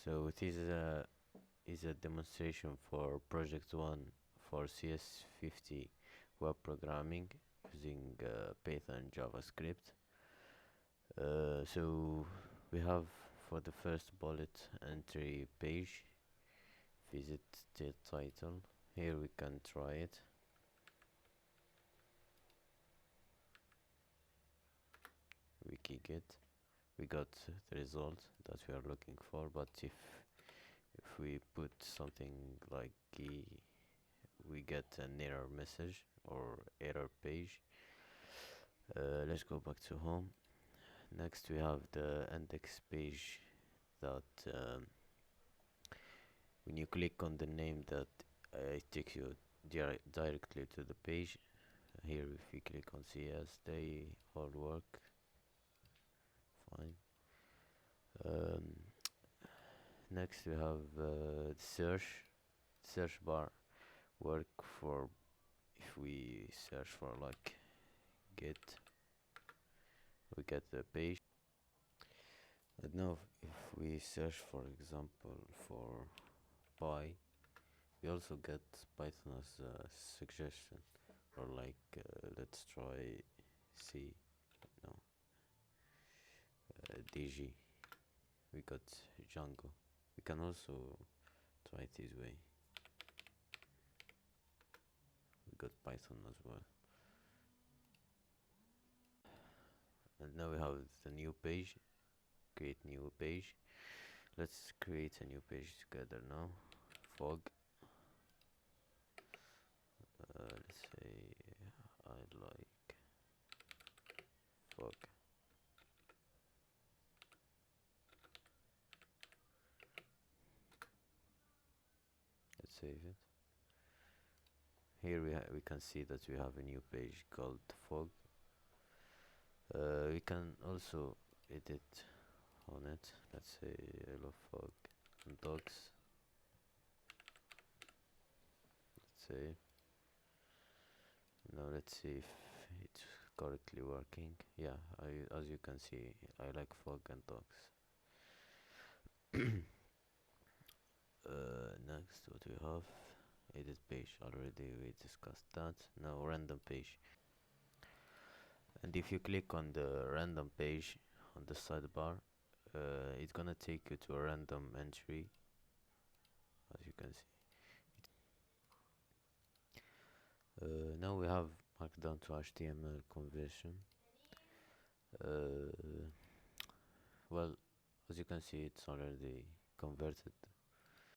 So it is a demonstration for project 1 for CS50 web programming using Python and JavaScript. So we have for the first bullet entry page, visit the title. Here we can try it. Wiki get. We got the result that we are looking for, but if we put something like key, we get an error message or error page. Let's go back to home. Next we have the index page that when you click on the name that it takes you directly to the page. Here if we click on CS, they all work fine. Next we have search bar work for if we search for like get, we get the page. And now if we search for example for pie, we also get Python as a suggestion, or like let's try C, no, DG, we got Django. We can also try it this way, we got Python as well. And now we have the new page, create new page. Let's create a new page together now. Fog, let's say I like fog. Let's save it. Here we can see that we have a new page called fog. We can also edit on it. Let's say I love fog and dogs. Let's say. Now let's see if it's correctly working. Yeah, as you can see, I like fog and dogs. Next, what we have, edit page. Already we discussed that. Now random page. And if you click on the random page on the sidebar, it's gonna take you to a random entry, as you can see. Now we have Markdown to HTML conversion. Well, as you can see, it's already converted